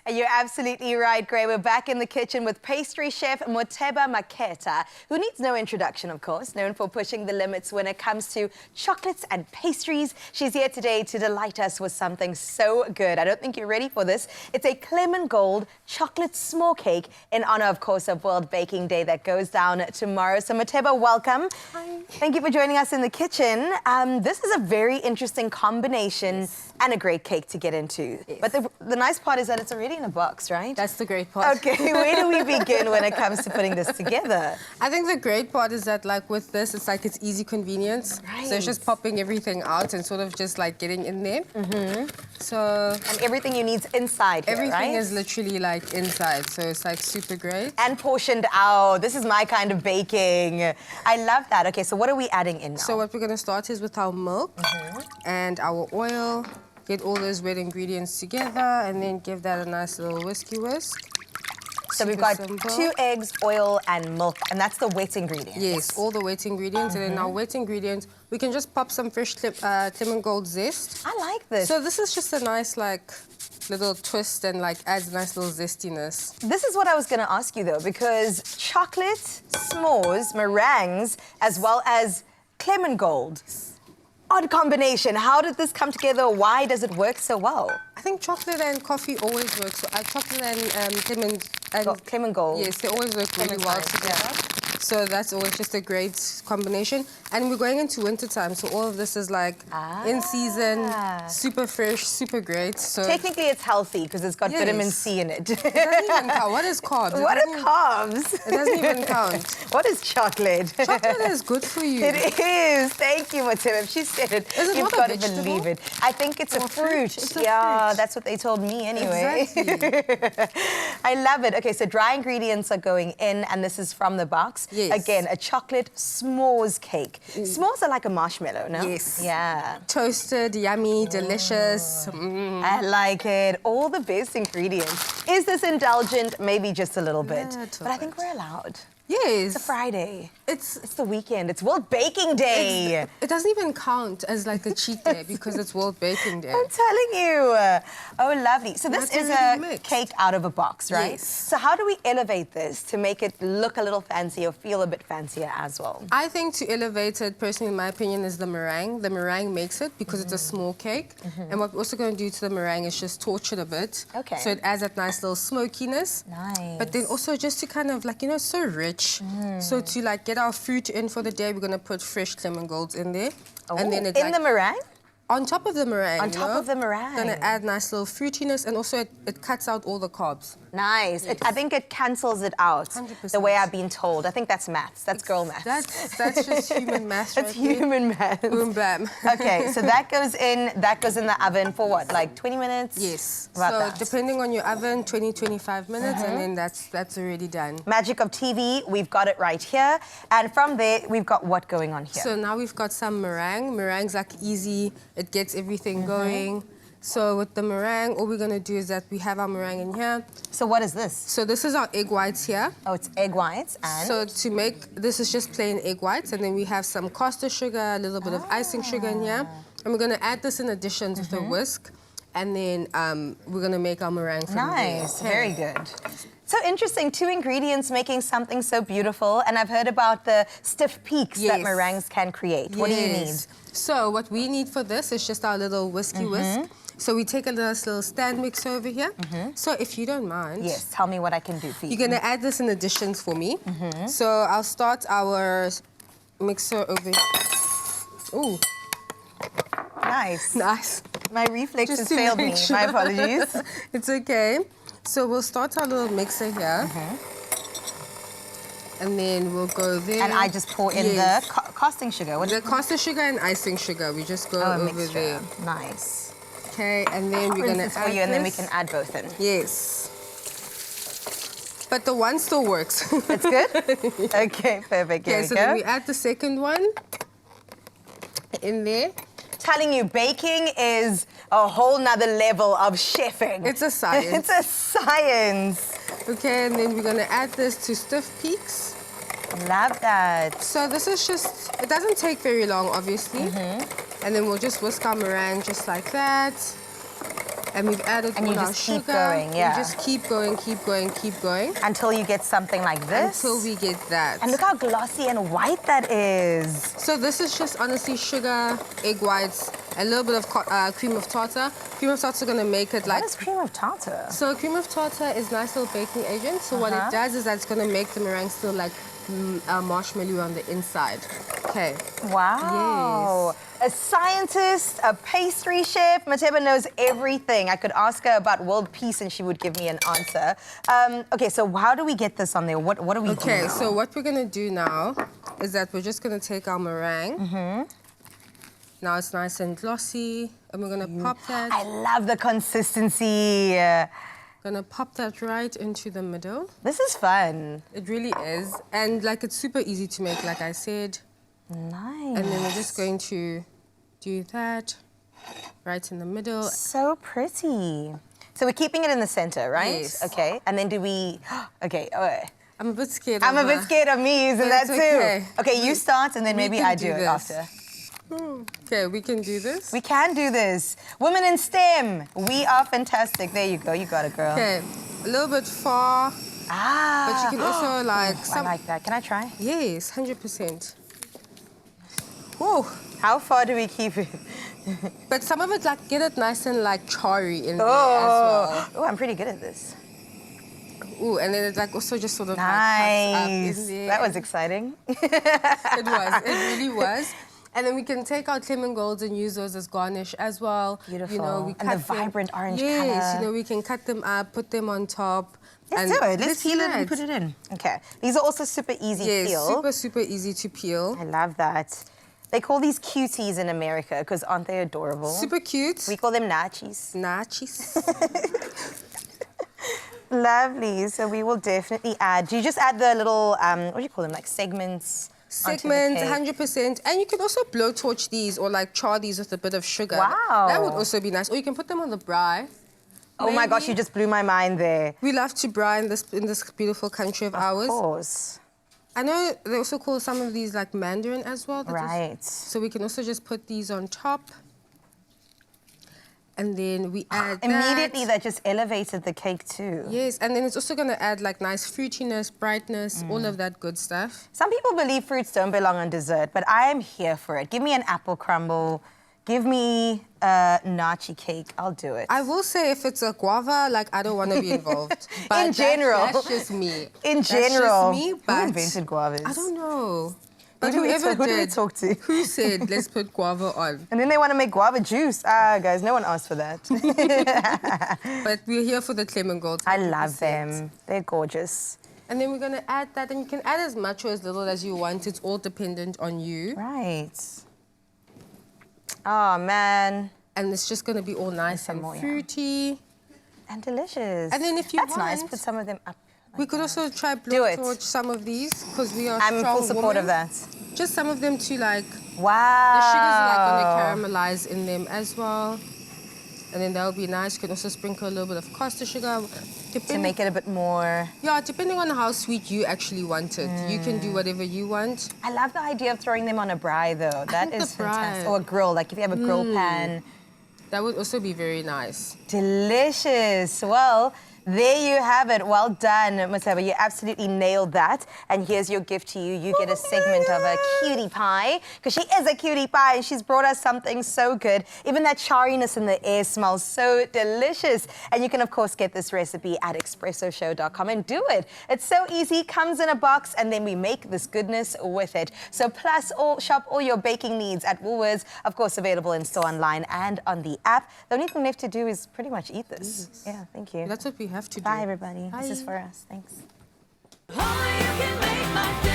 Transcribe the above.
You're absolutely right, Gray. We're back in the kitchen with pastry chef Moteba Maketa, who needs no introduction, of course, known for pushing the limits when it comes to chocolates and pastries. She's here today to delight us with something so good. I don't think you're ready for this. It's a ClemenGold Chocolate S'more cake in honor, of course, of World Baking Day that goes down tomorrow. So, Moteba, welcome. Hi. Thank you for joining us in the kitchen. This is a very interesting combination and a great cake to get into. Yes. But the nice part is that it's already in a box, right? That's the great part. Okay, where do we begin when it comes to putting this together? I think the great part is that, like, with this, it's easy convenience. Right. So it's just popping everything out and sort of just, like, getting in there. So... And everything you need's inside here, everything right? is literally, like, inside. So it's, like, super great. And portioned out. This is my kind of baking. I love that. Okay, so what are we adding in now? So what we're going to start is with our milk and our oil. Get all those wet ingredients together and then give that a nice little whisk. So we've got Super simple. 2 eggs, oil, and milk, and that's the wet ingredients. Yes, all the wet ingredients. And then our wet ingredients, we can just pop some fresh ClemenGold zest. I like this. So this is just a nice, like, little twist and, like, adds a nice little zestiness. This is what I was going to ask you, though, because chocolate, s'mores, meringues, as well as ClemenGold. Odd combination. How did this come together? Why does it work so well? I think chocolate and coffee always work. So chocolate and ClemenGold. Yes, they always work really well together. So that's always just a great combination. And we're going into winter time, so all of this is like in season, super fresh, super great. So technically it's healthy because it's got vitamin C in it. It doesn't even count. What is carbs? What are carbs? It doesn't even count. What is chocolate? Chocolate is good for you. It is. Thank you, Moteba. If she said it, Is it you've not a got to vegetable? believe it. I think it's a fruit. It's a yeah, fruit. that's what they told me anyway. Exactly. I love it. Okay, so dry ingredients are going in, and this is from the box. Yes. Again, a chocolate s'mores cake. S'mores are like a marshmallow, no? Yes. Yeah. Toasted, yummy, delicious. I like it. All the best ingredients. Is this indulgent? Maybe just a little bit. But I think we're allowed. Yes. It's a Friday. It's the weekend. It's World Baking Day. It doesn't even count as like a cheat day because it's World Baking Day. I'm telling you. Oh, lovely. So this That's is already a mixed. cake out of a box, right? Yes. So how do we elevate this to make it look a little fancy or feel a bit fancier as well? I think to elevate it, personally, in my opinion, is the meringue. The meringue makes it because it's a small cake. And what we're also going to do to the meringue is just torch it a bit. Okay. So it adds that nice little smokiness. Nice. But then also just to kind of, like, you know, it's so rich. So to, like, get our fruit in for the day, we're going to put fresh ClemenGolds in there. Oh, and then it, in the meringue? on top of the meringue. On top of the meringue. Going to add nice little fruitiness, and also it cuts out all the carbs. Nice. I think it cancels it out. 100%. The way I've been told. I think that's maths. That's girl maths. That's just human maths. That's right there. human maths. Boom, bam. Okay, so that goes in the oven for what, like 20 minutes? Yes. About so that. depending on your oven, 20, 25 minutes, and then that's already done. Magic of TV, we've got it right here. And from there, we've got what going on here? So now we've got some meringue. Meringue's like easy. It gets everything going. So with the meringue, all we're going to do is that we have our meringue in here. So what is this? So this is our egg whites here. Oh, it's egg whites and... So to make, this is just plain egg whites, and then we have some caster sugar, a little bit of icing sugar in here. And we're going to add this in addition with a whisk. And then we're going to make our meringue from Nice, there. very good. So interesting, 2 ingredients making something so beautiful. And I've heard about the stiff peaks that meringues can create. What do you need? So what we need for this is just our little whisk. So we take a nice little stand mixer over here. So if you don't mind... Yes, tell me what I can do for you. You're going to add this in additions for me. So I'll start our mixer over here. Ooh. Nice. Nice. My reflexes Just to failed me. make sure. My apologies. It's okay. So we'll start our little mixer here. And then we'll go there. And I just pour in the casting sugar. The caster sugar and icing sugar. We just go over there. Nice. Okay, and then we're going to add for you, and then we can add both in. Yes. But the one still works. That's good? Okay, perfect. Here Okay, we so go. then we add the second one in there. Telling you, baking is a whole nother level of chefing. It's a science. It's a science. Okay, and then we're going to add this to stiff peaks. Love that. So this is just, it doesn't take very long, obviously. And then we'll just whisk our meringue just like that. And we've added And all you our just sugar. keep going, yeah. We just keep going, keep going, keep going. Until you get something like this. Until we get that. And look how glossy and white that is. So this is just honestly sugar, egg whites, a little bit of cream of tartar. Cream of tartar is going to make it like... What is cream of tartar? So cream of tartar is nice little baking agent. So what it does is that it's going to make the meringue still like marshmallow on the inside. Okay. Wow. Yes. A scientist, a pastry chef. Moteba knows everything. I could ask her about world peace and she would give me an answer. Okay, so how do we get this on there? What do we do Okay, now? so what we're going to do now is that we're just going to take our meringue. Now it's nice and glossy, and we're going to pop that. I love the consistency. Gonna pop that right into the middle. This is fun. It really is. And like it's super easy to make, like I said. Nice. And then we're just going to do that right in the middle. So pretty. So we're keeping it in the center, right? Yes. Okay. And then do we... Okay. I'm a bit scared I'm a bit scared of me using that It's too. okay. Okay, you start and then maybe can I do do it this. after. Okay, we can do this. We can do this. Women in STEM, we are fantastic. There you go. You got it, girl. Okay, a little bit far. Ah. But you can also like... I like that. Can I try? Yes, 100%. Whoa. How far do we keep it? But some of it, like, get it nice and like charry in there as well. Oh, I'm pretty good at this. Ooh, and then it like also just sort of like Nice. puffs up in there. That was exciting. It was. It really was. And then we can take our ClemenGolds and use those as garnish as well. Beautiful. You know, we And cut the vibrant orange Yes, colour. you know, we can cut them up, put them on top. Let's do it. Let's peel it and that. put it in. Okay. These are also super easy Yes, peel. super, super easy to peel. I love that. They call these cuties in America because aren't they adorable? Super cute. We call them nachos. Nachos. Lovely. So we will definitely add. Do you just add the little, what do you call them, like segments? Segments, onto the cake? 100%. And you can also blowtorch these or like char these with a bit of sugar. Wow. That would also be nice. Or you can put them on the braai. Oh my gosh, you just blew my mind there. We love to braai in this beautiful country of ours. Of course. I know they also call some of these like mandarin as well. Right. So we can also just put these on top. And then we add Immediately that just elevated the cake too. Yes, and then it's also going to add like nice fruitiness, brightness, all of that good stuff. Some people believe fruits don't belong on dessert, but I am here for it. Give me an apple crumble. Give me a nachi cake. I'll do it. I will say if it's a guava, like I don't want to be involved. But In general. That's just me. In That's general. just me, Who but invented guavas? I don't know. But Who do we whoever who do we did, talk to? who said let's put guava on? And then they want to make guava juice. Ah, guys, no one asked for that. But we're here for the ClemenGold. I love them. They're gorgeous. And then we're going to add that, and you can add as much or as little as you want. It's all dependent on you. Right. Oh, man. And it's just going to be all nice and more, yeah. fruity. And delicious. And then if you That's nice. want- Put some of them up. We could also try Do it. blowtorch some of these because we are I'm in strong full support of women. that. Just some of them to like, Wow. the sugars are like going to caramelize in them as well. And then that would be nice. You can also sprinkle a little bit of caster sugar. To make it a bit more... Yeah, depending on how sweet you actually want it. You can do whatever you want. I love the idea of throwing them on a braai, though. That think is the braai. fantastic. Or a grill, like if you have a grill pan. That would also be very nice. Delicious. Well, there you have it. Well done, Moteba. You absolutely nailed that. And here's your gift to you. You get a segment of a cutie pie, because she is a cutie pie, and she's brought us something so good. Even that chariness in the air smells so delicious. And you can, of course, get this recipe at expressoshow.com and do it. It's so easy, comes in a box, and then we make this goodness with it. So shop all your baking needs at Woolworths, of course, available in store, online, and on the app. The only thing left to do is pretty much eat this. Yes. Yeah, thank you. That's what we have to do. Bye, everybody. Bye. This is for us. Thanks. Only you can make my day.